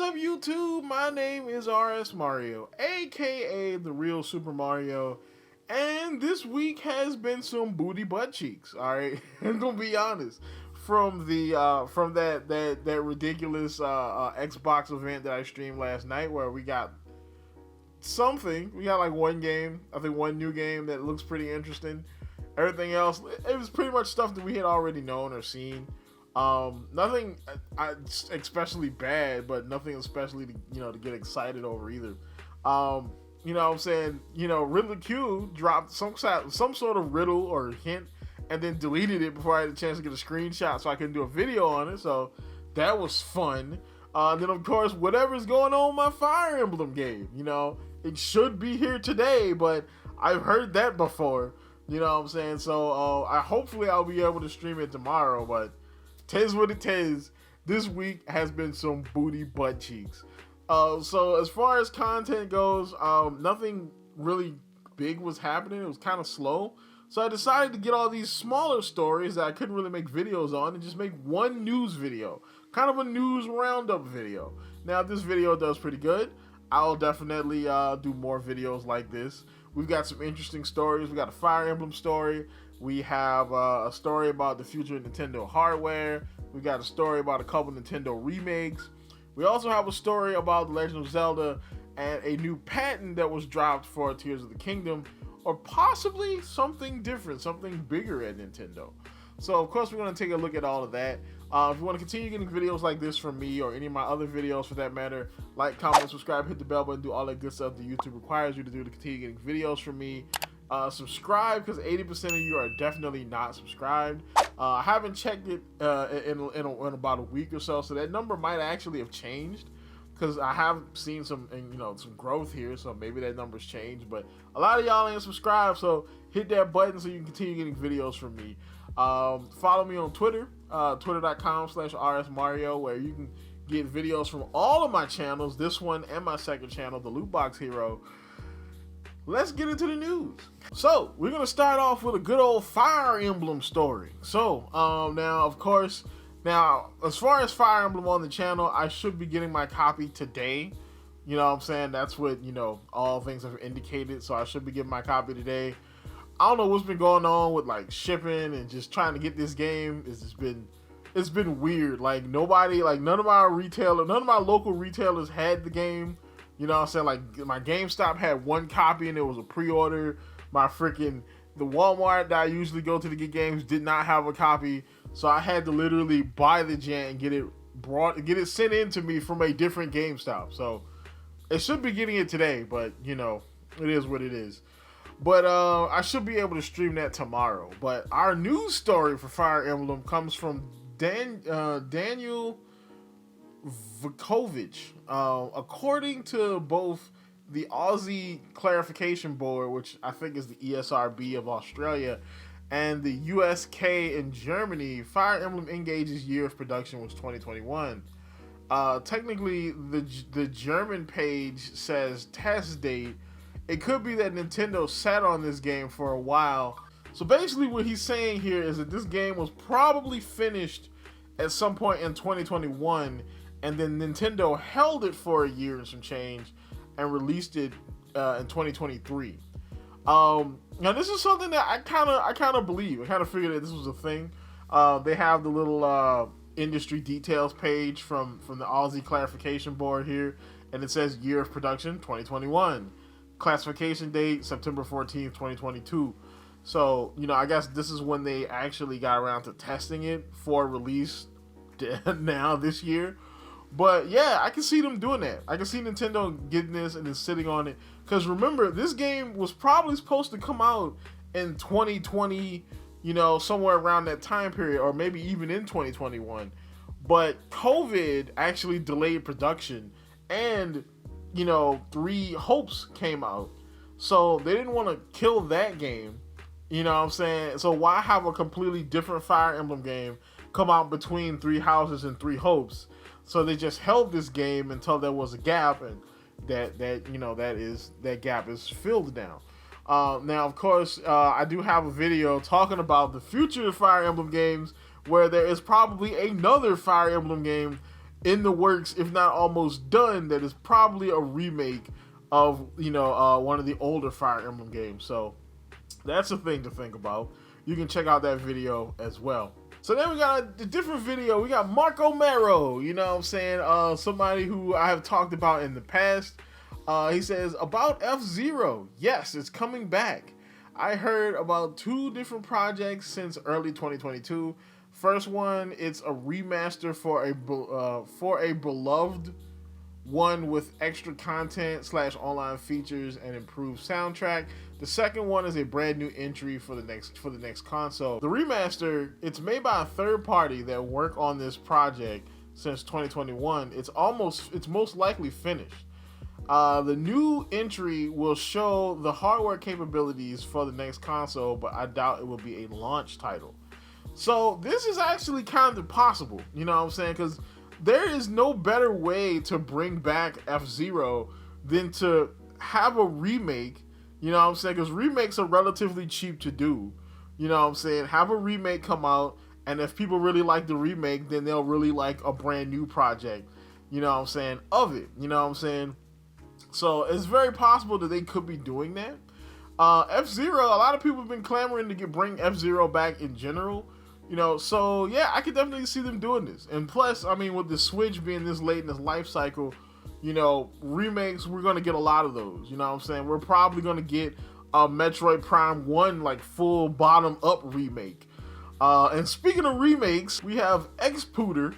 What is up, YouTube? My name is RSMario, aka the real Super Mario, and this week has been some booty butt cheeks. All right, I'm gonna be honest. From that ridiculous Xbox event that I streamed last night, where we got like one game, I think one new game that looks pretty interesting. Everything else, it was pretty much stuff that we had already known or seen. Nothing especially bad, but nothing especially to get excited over either. You know what I'm saying? Riddler Q dropped some sort of riddle or hint and then deleted it before I had a chance to get a screenshot so I could do a video on it. So that was fun. Then of course, whatever's going on with my Fire Emblem game, it should be here today, but I've heard that before. You know what I'm saying? So hopefully I'll be able to stream it tomorrow, but tis what it is. This week has been some booty butt cheeks. So as far as content goes, nothing really big was happening. It was kind of slow. So I decided to get all these smaller stories that I couldn't really make videos on and just make one news video. Kind of a news roundup video. Now, if this video does pretty good, I'll definitely do more videos like this. We've got some interesting stories. We got a Fire Emblem story. We have a story about the future of Nintendo hardware. We got a story about a couple Nintendo remakes. We also have a story about The Legend of Zelda and a new patent that was dropped for Tears of the Kingdom, or possibly something different, something bigger at Nintendo. So, of course, we're going to take a look at all of that. If you want to continue getting videos like this from me or any of my other videos for that matter, like, comment, subscribe, hit the bell button, do all that good stuff that YouTube requires you to do to continue getting videos from me. Subscribe, because 80% of you are definitely not subscribed. I haven't checked it in about a week or so that number might actually have changed, because I have seen some growth here, so maybe that number's changed. But a lot of y'all ain't subscribed, so hit that button so you can continue getting videos from me. Follow me on Twitter, twitter.com/RSMario, where you can get videos from all of my channels, this one and my second channel, the Loot Box Hero. Let's get into the news. So, we're going to start off with a good old Fire Emblem story. So, now, of course, as far as Fire Emblem on the channel, I should be getting my copy today. You know what I'm saying? That's what, all things have indicated. So, I should be getting my copy today. I don't know what's been going on with, shipping and just trying to get this game. It's been weird. None of my local retailers had the game. You know what I'm saying? My GameStop had one copy and it was a pre-order. The Walmart that I usually go to get games did not have a copy. So I had to literally buy the gen and get it sent in to me from a different GameStop. So it should be getting it today, but it is what it is. But I should be able to stream that tomorrow. But our news story for Fire Emblem comes from Daniel Vukovic. According to both the Aussie Clarification Board, which I think is the ESRB of Australia, and the USK and Germany, Fire Emblem Engage's year of production was 2021. Technically, the German page says test date. It could be that Nintendo sat on this game for a while. So basically what he's saying here is that this game was probably finished at some point in 2021, and then Nintendo held it for a year and some change and released it in 2023. Now this is something that I kind of believe. I kind of figured that this was a thing. They have the little industry details page from the Aussie Clarification Board here, and it says year of production 2021, classification date September 14th 2022. So I guess this is when they actually got around to testing it for release now this year. But yeah, I can see them doing that. I can see Nintendo getting this and then sitting on it. Because remember, this game was probably supposed to come out in 2020, somewhere around that time period, or maybe even in 2021. But COVID actually delayed production, and, Three Hopes came out. So they didn't want to kill that game. You know what I'm saying? So why have a completely different Fire Emblem game come out between Three Houses and Three Hopes? So they just held this game until there was a gap, and that gap is filled now. Now, of course, I do have a video talking about the future of Fire Emblem games, where there is probably another Fire Emblem game in the works, if not almost done, that is probably a remake of, one of the older Fire Emblem games. So that's a thing to think about. You can check out that video as well. So then we got a different video. We got Marco Mero, somebody who I have talked about in the past. He says, about F-Zero, yes, it's coming back. I heard about 2 different projects since early 2022. First one, it's a remaster for a beloved one with extra content / online features and improved soundtrack. The second one is a brand new entry for the next console. The remaster, it's made by a third party that worked on this project since 2021. It's most likely finished. The new entry will show the hardware capabilities for the next console, but I doubt it will be a launch title. So this is actually kind of possible, because there is no better way to bring back F-Zero than to have a remake, because remakes are relatively cheap to do, have a remake come out, and if people really like the remake, then they'll really like a brand new project, of it, So it's very possible that they could be doing that. F-Zero, a lot of people have been clamoring to bring F-Zero back in general. So yeah, I could definitely see them doing this. And plus, with the Switch being this late in its life cycle, remakes, we're going to get a lot of those. We're probably going to get a Metroid Prime 1, full bottom-up remake. And speaking of remakes, we have Xpooter,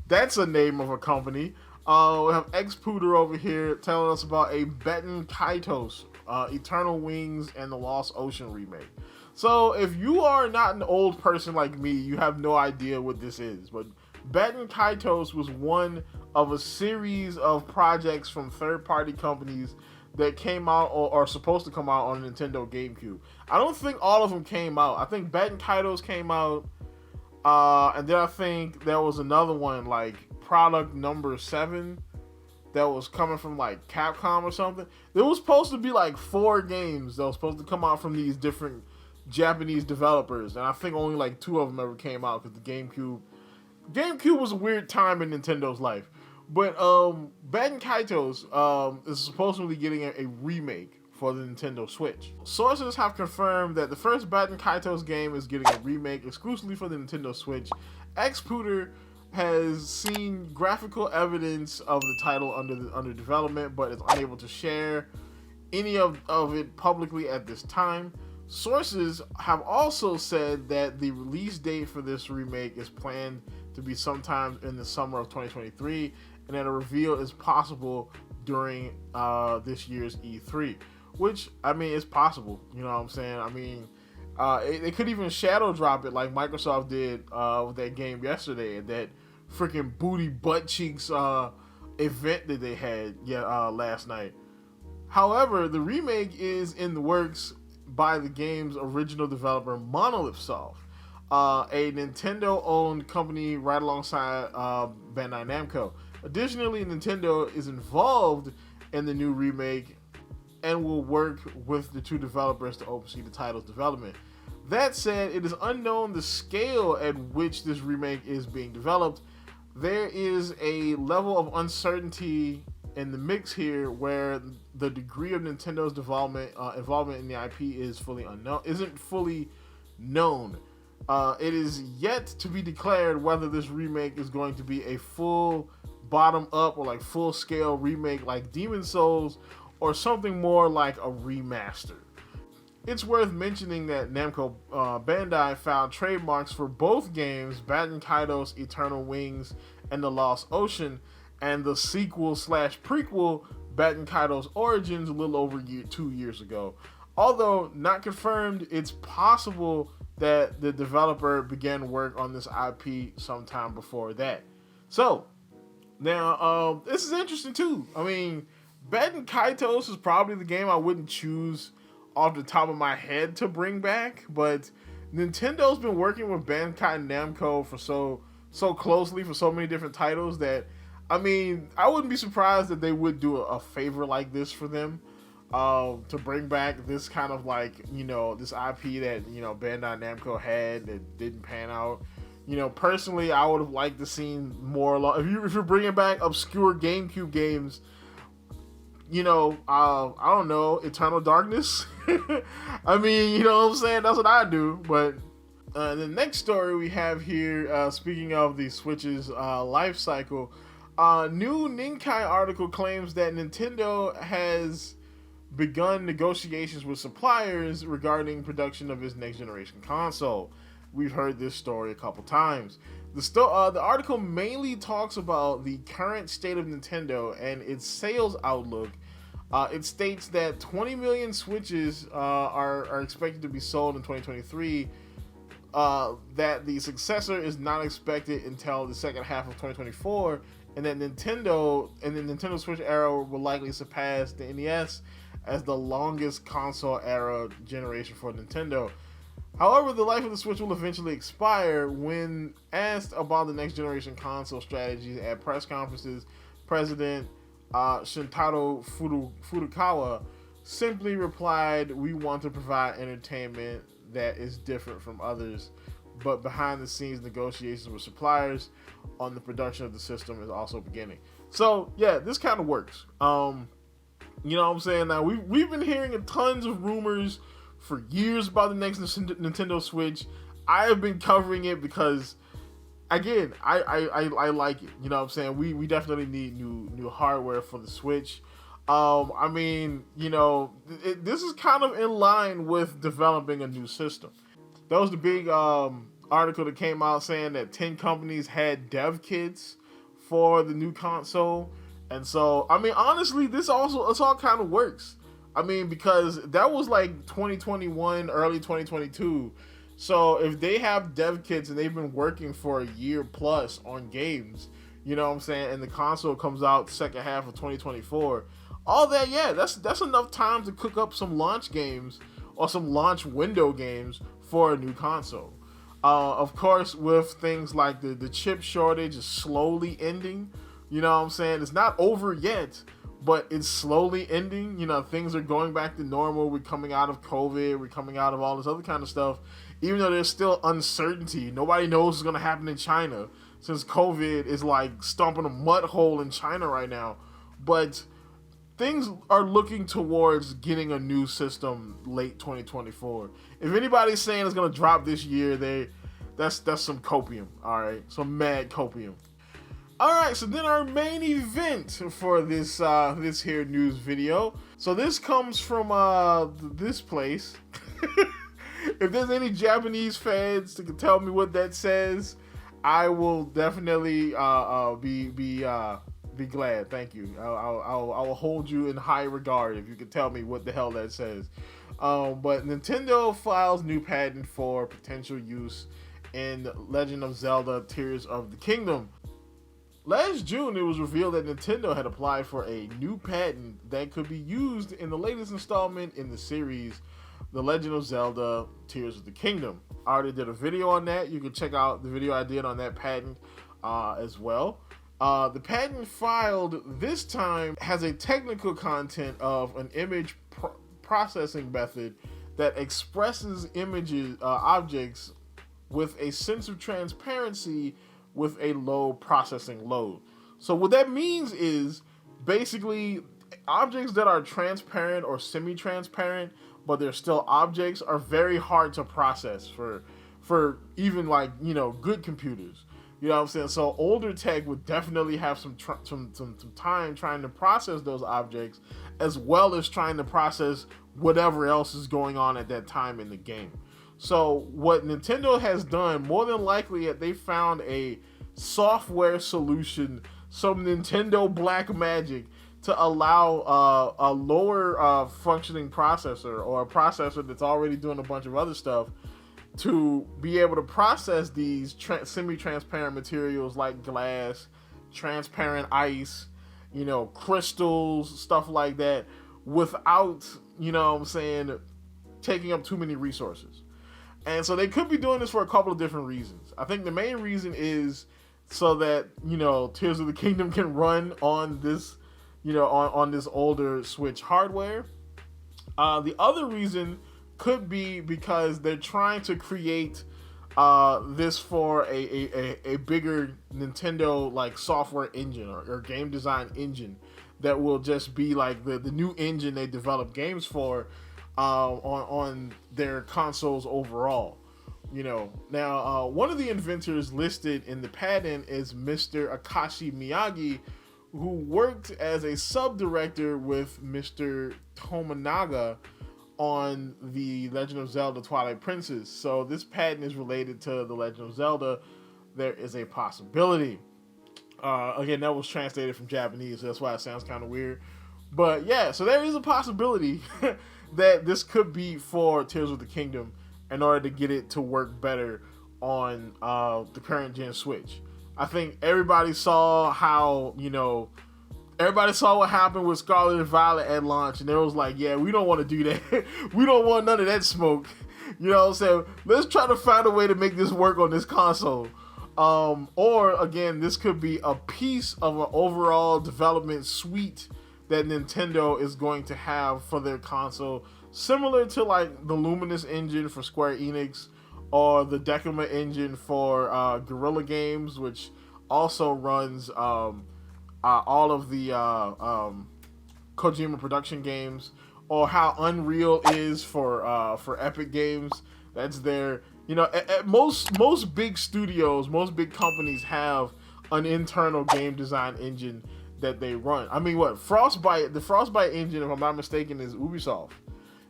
that's a name of a company. We have Xpooter over here telling us about a Baten Kaitos, Eternal Wings and the Lost Ocean remake. So if you are not an old person like me, you have no idea what this is. But Baten Kaitos was one of a series of projects from third-party companies that came out or are supposed to come out on Nintendo GameCube. I don't think all of them came out. I think Baten Kaitos came out, and then I think there was another one, product number 7, that was coming from Capcom or something. There was supposed to be 4 games that was supposed to come out from these different Japanese developers, and I think only 2 of them ever came out because the GameCube was a weird time in Nintendo's life. But Baten Kaitos is supposedly getting a remake for the Nintendo Switch. Sources have confirmed that the first Baten Kaitos game is getting a remake exclusively for the Nintendo Switch. Xpooter has seen graphical evidence of the title under development, but is unable to share any of it publicly at this time. Sources have also said that the release date for this remake is planned to be sometime in the summer of 2023, and that a reveal is possible during this year's E3, which, is possible, they could even shadow drop it like Microsoft did with that game yesterday, and that freaking booty butt cheeks event that they had last night. However, the remake is in the works by the game's original developer, Monolith Soft, a Nintendo-owned company right alongside Bandai Namco. Additionally, Nintendo is involved in the new remake and will work with the 2 developers to oversee the title's development. That said, it is unknown the scale at which this remake is being developed. There is a level of uncertainty in the mix here where the degree of Nintendo's involvement in the IP isn't fully known. It is yet to be declared whether this remake is going to be a full bottom-up or full-scale remake like Demon Souls, or something more like a remaster. It's worth mentioning that Namco Bandai filed trademarks for both games, Baten Kaitos Eternal Wings and the Lost Ocean, and the sequel/prequel Baten Kaitos Origins a little over 2 years ago. Although not confirmed, it's possible that the developer began work on this IP sometime before that. So, now, this is interesting too. Baten Kaitos is probably the game I wouldn't choose off the top of my head to bring back, but Nintendo's been working with Bandai Namco for so closely for so many different titles that I wouldn't be surprised if they would do a favor like this for them, to bring back this kind of this IP that Bandai Namco had that didn't pan out. Personally, I would have liked to seen more. If you're bringing back obscure GameCube games, I don't know, Eternal Darkness. I mean, you know what I'm saying? That's what I do. But the next story we have here, speaking of the Switch's life cycle, new Nikkei article claims that Nintendo has begun negotiations with suppliers regarding production of its next generation console. We've heard this story a couple times. The article mainly talks about the current state of Nintendo and its sales outlook. It states that 20 million Switches are expected to be sold in 2023, that the successor is not expected until the second half of 2024, and that Nintendo and the Nintendo Switch era will likely surpass the NES as the longest console era generation for Nintendo. However, the life of the Switch will eventually expire. When asked about the next generation console strategies at press conferences, President Shintaro Furukawa simply replied, "We want to provide entertainment that is different from others, but behind the scenes negotiations with suppliers on the production of the system is also beginning." So yeah, this kind of works. You know what I'm saying? Now we've been hearing tons of rumors for years about the next Nintendo Switch. I have been covering it because, again, I like it. You know what I'm saying? We definitely need new hardware for the Switch. I mean, this is kind of in line with developing a new system. That was the big article that came out saying that 10 companies had dev kits for the new console. And so, I mean, honestly, this all kind of works. I mean, because that was like 2021, early 2022. So if they have dev kits and they've been working for a year plus on games, you know what I'm saying, and the console comes out second half of 2024, all that, yeah, that's enough time to cook up some launch games or some launch window games for a new console. Of course, with things like the chip shortage is slowly ending. You know what I'm saying? It's not over yet, but it's slowly ending. Things are going back to normal. We're coming out of COVID. We're coming out of all this other kind of stuff. Even though there's still uncertainty. Nobody knows what's going to happen in China, since COVID is like stomping a mud hole in China right now. But things are looking towards getting a new system late 2024. If anybody's saying it's going to drop this year, that's some copium. All right, some mad copium. All right, so then our main event for this here news video. So this comes from this place. If there's any Japanese fans that can tell me what that says, I will definitely be glad. Thank you. I will hold you in high regard if you can tell me what the hell that says. But Nintendo files new patent for potential use in Legend of Zelda: Tears of the Kingdom. Last June, it was revealed that Nintendo had applied for a new patent that could be used in the latest installment in the series, The Legend of Zelda: Tears of the Kingdom. I already did a video on that. You can check out the video I did on that patent as well. The patent filed this time has a technical content of an image processing method that expresses objects with a sense of transparency with a low processing load. So what that means is basically objects that are transparent or semi-transparent, but they're still objects, are very hard to process for even good computers. You know what I'm saying? So older tech would definitely have some time trying to process those objects, as well as trying to process whatever else is going on at that time in the game. So what Nintendo has done, more than likely, they found a software solution, some Nintendo black magic, to allow a lower functioning processor, or a processor that's already doing a bunch of other stuff, to be able to process these semi-transparent materials like glass, transparent ice, crystals, stuff like that, without, taking up too many resources. And so they could be doing this for a couple of different reasons. I think the main reason is so that, Tears of the Kingdom can run on this, on this older Switch hardware. The other reason could be because they're trying to create this for a bigger Nintendo like software engine or game design engine that will just be like the new engine they develop games for on their consoles overall. You know, now one of the inventors listed in the patent is Mr. Akashi Miyagi, who worked as a sub-director with Mr. Tominaga on the Legend of Zelda Twilight Princess. So this patent is related to the Legend of Zelda. There is a possibility. Again, that was translated from Japanese, so that's why it sounds kind of weird. But yeah, so there is a possibility that this could be for Tears of the Kingdom in order to get it to work better on the current gen Switch. I think everybody saw how, everybody saw what happened with Scarlete and Violet at launch, and it was like, yeah, we don't want to do that. We don't want none of that smoke. You know what I'm saying? Let's try to find a way to make this work on this console. Or, again, this could be a piece of an overall development suite that Nintendo is going to have for their console, similar to, like, the Luminous engine for Square Enix, or the Decima engine for Guerrilla Games, which also runs all of the Kojima production games, or how Unreal is for Epic Games. That's their, at most big studios, most big companies have an internal game design engine that they run. I mean, the Frostbite engine, if I'm not mistaken, is Ubisoft.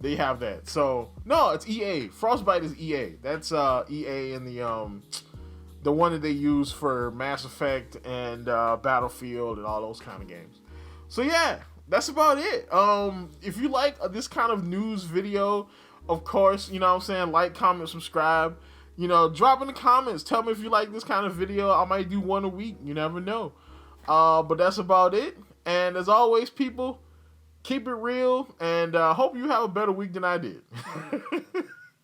They have that. So no, it's EA. Frostbite is EA. That's EA and the one that they use for Mass Effect and Battlefield and all those kind of games. So yeah, that's about it. If you like this kind of news video, of course, like, comment, subscribe. Drop in the comments. Tell me if you like this kind of video. I might do one a week. You never know. But that's about it. And as always, people, keep it real, and hope you have a better week than I did.